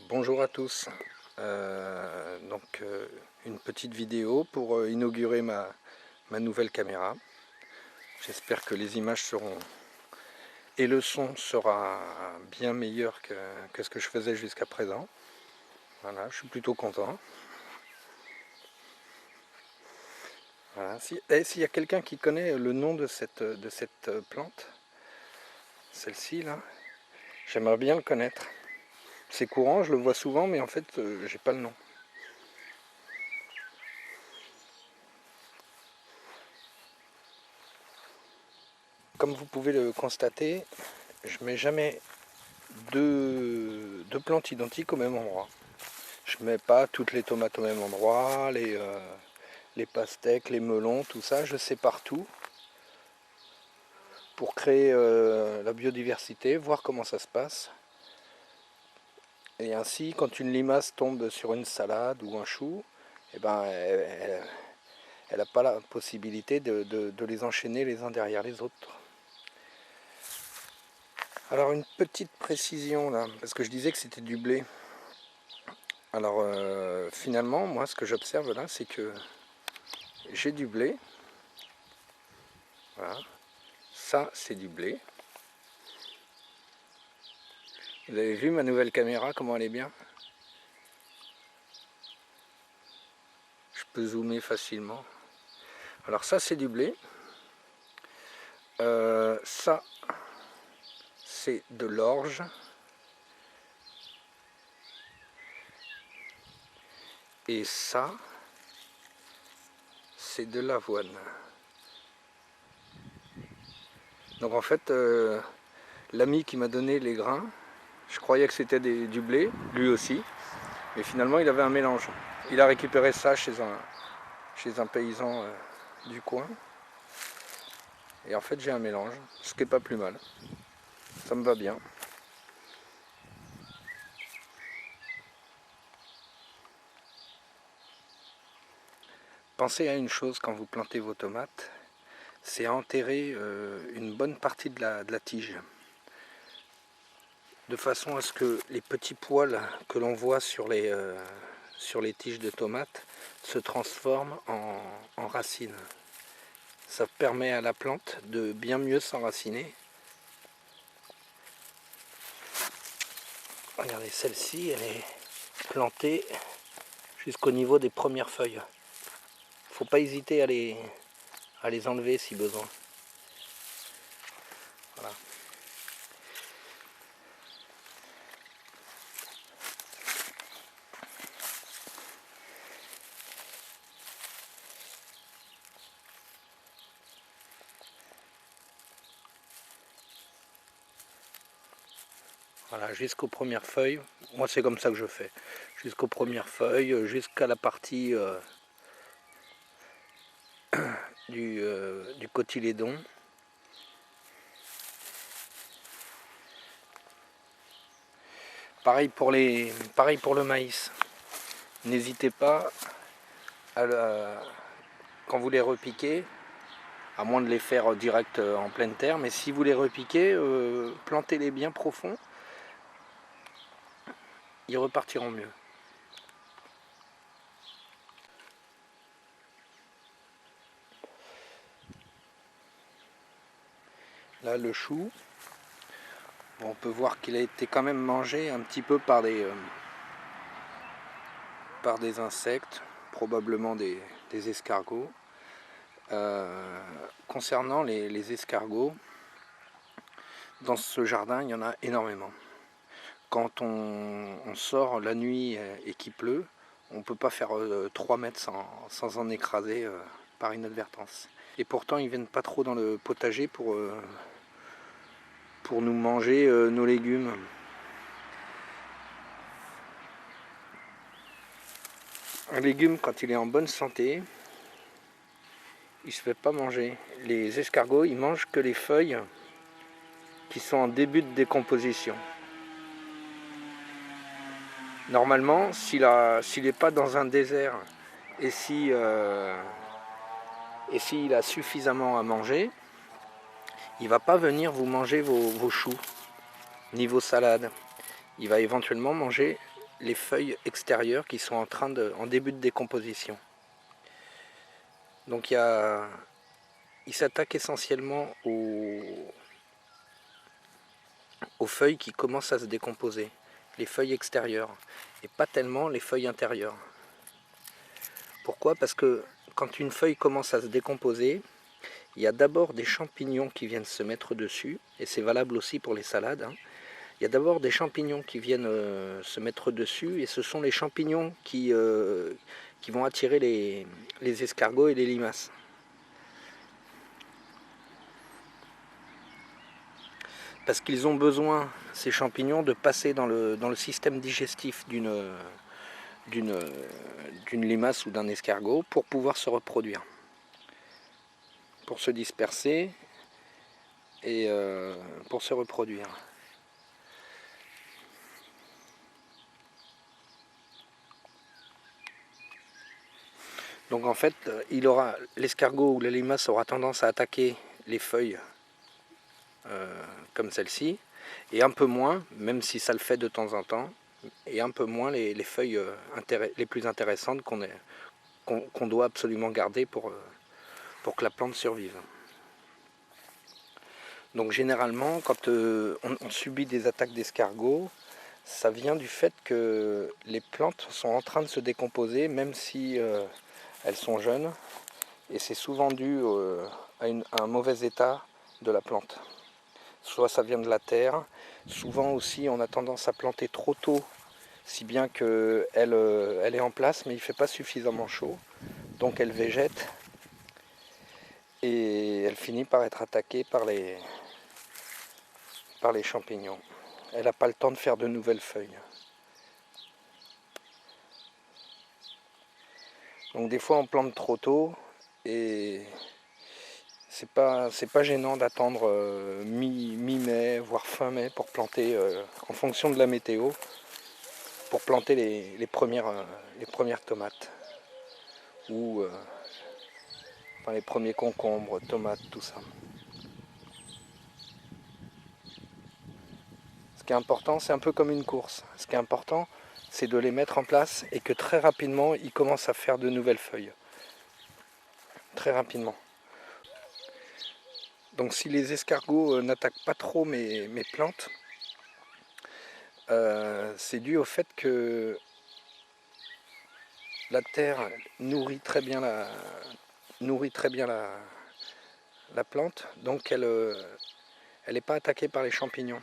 Bonjour à tous. Une petite vidéo pour inaugurer ma nouvelle caméra. J'espère que les images seront et le son sera bien meilleur que ce que je faisais jusqu'à présent. Voilà, je suis plutôt content. Voilà. S'il y a quelqu'un qui connaît le nom de cette plante, celle-ci là, j'aimerais bien le connaître. C'est courant, je le vois souvent, mais en fait, j'ai pas le nom. Comme vous pouvez le constater, je mets jamais deux plantes identiques au même endroit. Je mets pas toutes les tomates au même endroit, les pastèques, les melons, tout ça, je sépare tout pour créer la biodiversité, voir comment ça se passe. Et ainsi, quand une limace tombe sur une salade ou un chou, eh ben, elle n'a pas la possibilité de les enchaîner les uns derrière les autres. Alors une petite précision là, parce que je disais que c'était du blé. Alors finalement, moi ce que j'observe là, c'est que j'ai du blé. Voilà. Ça c'est du blé. Vous avez vu ma nouvelle caméra, comment elle est bien? Je peux zoomer facilement. Alors ça c'est du blé. Ça c'est de l'orge. Et ça c'est de l'avoine. Donc en fait, l'ami qui m'a donné les grains, je croyais que c'était du blé, lui aussi. Mais finalement il avait un mélange. Il a récupéré ça chez un paysan du coin. Et en fait j'ai un mélange, ce qui n'est pas plus mal. Ça me va bien. Pensez à une chose quand vous plantez vos tomates, c'est à enterrer une bonne partie de la tige. De façon à ce que les petits poils que l'on voit sur les tiges de tomates se transforment en racines. Ça permet à la plante de bien mieux s'enraciner. Regardez, celle-ci, elle est plantée jusqu'au niveau des premières feuilles. Faut pas hésiter à les enlever si besoin. Voilà. Voilà, jusqu'aux premières feuilles. Moi c'est comme ça que je fais. Jusqu'aux premières feuilles, jusqu'à la partie du cotylédon. Pareil pour le maïs. N'hésitez pas quand vous les repiquez, à moins de les faire direct en pleine terre, mais si vous les repiquez, plantez-les bien profonds, ils repartiront mieux. Là le chou, bon, on peut voir qu'il a été quand même mangé un petit peu par des insectes, probablement des escargots. Concernant les escargots, dans ce jardin il y en a énormément. Quand on sort la nuit et qu'il pleut, on ne peut pas faire 3 mètres sans en écraser par inadvertance. Et pourtant ils viennent pas trop dans le potager pour nous manger nos légumes. Un légume, quand il est en bonne santé, il ne se fait pas manger. Les escargots, ils mangent que les feuilles qui sont en début de décomposition. Normalement, s'il n'est pas dans un désert et s'il a suffisamment à manger, il ne va pas venir vous manger vos choux, ni vos salades. Il va éventuellement manger les feuilles extérieures qui sont en début de décomposition. Donc il s'attaque essentiellement aux feuilles qui commencent à se décomposer, les feuilles extérieures, et pas tellement les feuilles intérieures. Pourquoi? Parce que quand une feuille commence à se décomposer, il y a d'abord des champignons qui viennent se mettre dessus, et c'est valable aussi pour les salades, hein. Il y a d'abord des champignons qui viennent se mettre dessus, et ce sont les champignons qui vont attirer les escargots et les limaces. Parce qu'ils ont besoin, ces champignons, de passer dans le système digestif d'une limace ou d'un escargot pour pouvoir se reproduire, pour se disperser et pour se reproduire. Donc en fait, l'escargot ou la limace aura tendance à attaquer les feuilles comme celle-ci, et un peu moins, même si ça le fait de temps en temps, et un peu moins les feuilles les plus intéressantes qu'on doit absolument garder pour que la plante survive. Donc généralement, quand on subit des attaques d'escargots, ça vient du fait que les plantes sont en train de se décomposer, même si elles sont jeunes, et c'est souvent dû à un mauvais état de la plante. Soit ça vient de la terre, souvent aussi on a tendance à planter trop tôt, si bien qu'elle elle est en place, mais il ne fait pas suffisamment chaud, donc elle végète, et elle finit par être attaquée par les champignons. Elle n'a pas le temps de faire de nouvelles feuilles. Donc des fois on plante trop tôt, et c'est pas gênant d'attendre mi-mai, voire fin mai pour planter, en fonction de la météo, pour planter les premières tomates, ou enfin, les premiers concombres, tomates, tout ça. Ce qui est important, c'est un peu comme une course. Ce qui est important, c'est de les mettre en place et que très rapidement, ils commencent à faire de nouvelles feuilles. Très rapidement. Donc si les escargots n'attaquent pas trop mes plantes, c'est dû au fait que la terre nourrit très bien la plante, donc elle n'est pas attaquée par les champignons.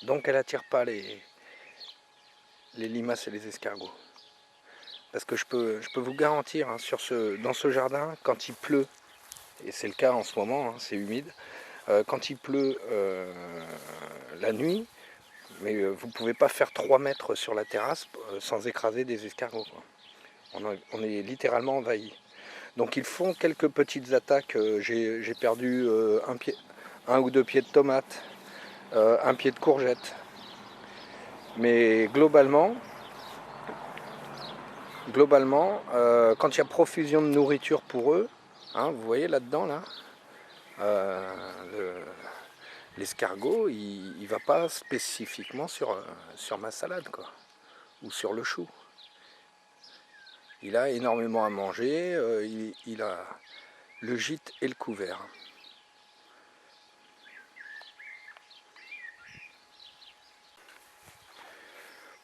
Donc elle n'attire pas les limaces et les escargots. Parce que je peux vous garantir, hein, dans ce jardin, quand il pleut, et c'est le cas en ce moment, hein, c'est humide, quand il pleut la nuit, mais vous ne pouvez pas faire 3 mètres sur la terrasse sans écraser des escargots, quoi. On est littéralement envahi. Donc ils font quelques petites attaques. J'ai perdu un ou deux pieds de tomates, un pied de courgette. Mais globalement, quand il y a profusion de nourriture pour eux, hein, vous voyez là-dedans, là, l'escargot, il ne va pas spécifiquement sur ma salade, quoi, ou sur le chou. Il a énormément à manger, il a le gîte et le couvert.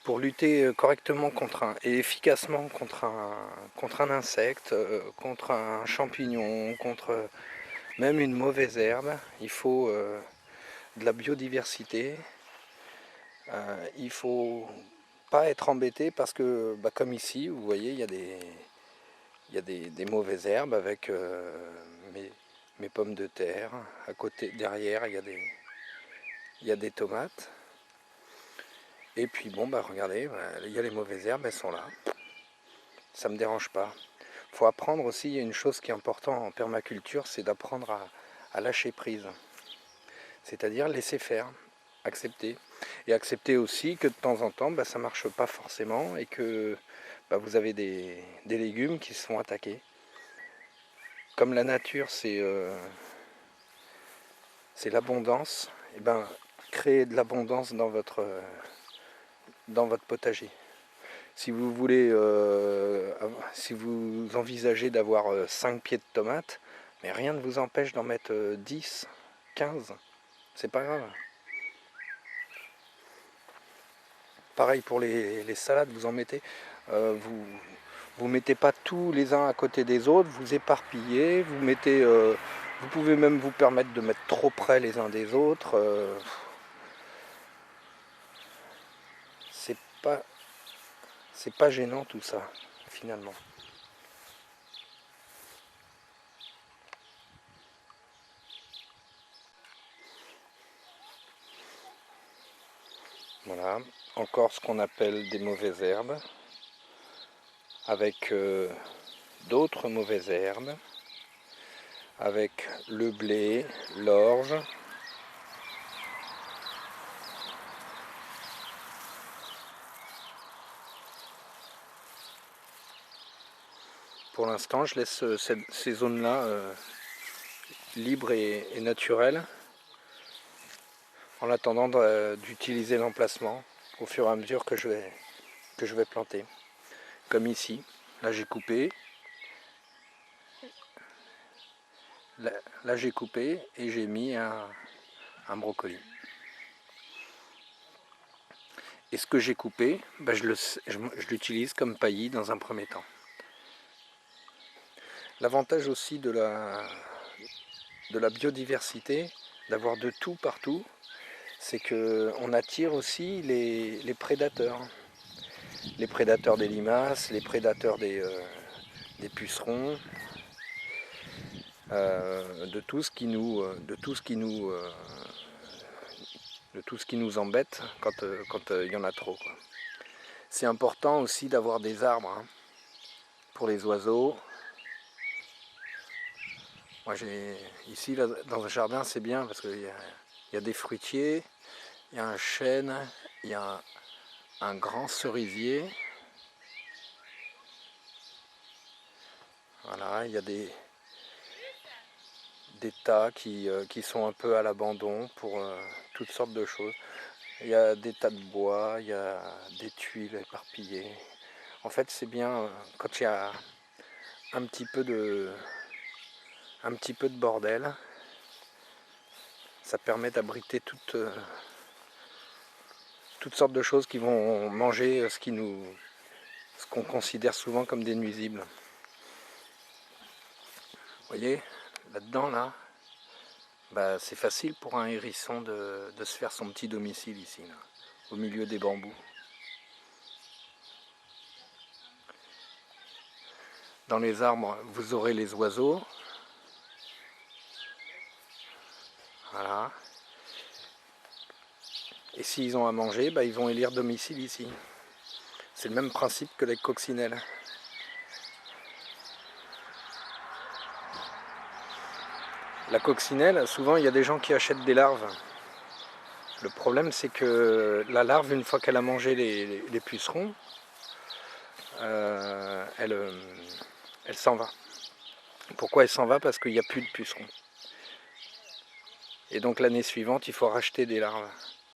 Pour lutter correctement et efficacement contre un insecte, contre un champignon, contre même une mauvaise herbe, il faut de la biodiversité. Il ne faut pas être embêté parce que, comme ici, vous voyez, il y a des mauvaises herbes avec mes pommes de terre. À côté, derrière, il y a des tomates. Et puis bon, regardez, il y a les mauvaises herbes, elles sont là. Ça ne me dérange pas. Il faut apprendre aussi, il y a une chose qui est importante en permaculture, c'est d'apprendre à lâcher prise. C'est-à-dire laisser faire, accepter. Et accepter aussi que de temps en temps, ça ne marche pas forcément et que vous avez des légumes qui se font attaquer. Comme la nature, c'est l'abondance, et créez de l'abondance dans votre potager. Si vous voulez, si vous envisagez d'avoir 5 pieds de tomates, mais rien ne vous empêche d'en mettre 10, 15, c'est pas grave. Pareil pour les salades, vous en mettez, vous mettez pas tous les uns à côté des autres, vous éparpillez, vous mettez, vous pouvez même vous permettre de mettre trop près les uns des autres. C'est pas, c'est pas gênant tout ça, finalement. Voilà, encore ce qu'on appelle des mauvaises herbes, avec d'autres mauvaises herbes, avec le blé, l'orge. Pour l'instant, je laisse ces zones-là libres et naturelles, en attendant d'utiliser l'emplacement au fur et à mesure que je vais planter. Comme ici, là j'ai coupé, là j'ai coupé et j'ai mis un brocoli. Et ce que j'ai coupé, ben je l'utilise comme paillis dans un premier temps. L'avantage aussi de la biodiversité, d'avoir de tout partout, c'est qu'on attire aussi les prédateurs. Les prédateurs des limaces, les prédateurs des pucerons, de tout ce qui nous embête quand il y en a trop, quoi. C'est important aussi d'avoir des arbres, hein, pour les oiseaux. Moi ici là, dans le jardin, c'est bien parce qu'il y a des fruitiers, il y a un chêne, il y a un grand cerisier. Voilà, il y a des tas qui sont un peu à l'abandon pour toutes sortes de choses. Il y a des tas de bois, il y a des tuiles éparpillées. En fait, c'est bien quand il y a un petit peu de bordel. Ça permet d'abriter toutes sortes de choses qui vont manger ce qu'on considère souvent comme des nuisibles. Vous voyez, là-dedans, là, bah, c'est facile pour un hérisson de se faire son petit domicile ici, là, au milieu des bambous. Dans les arbres, vous aurez les oiseaux. Voilà. Et s'ils ont à manger, bah, ils vont élire domicile ici. C'est le même principe que les coccinelles. La coccinelle, souvent il y a des gens qui achètent des larves. Le problème, c'est que la larve, une fois qu'elle a mangé les pucerons, elle s'en va. Pourquoi elle s'en va? Parce qu'il n'y a plus de pucerons. Et donc l'année suivante, il faut racheter des larves.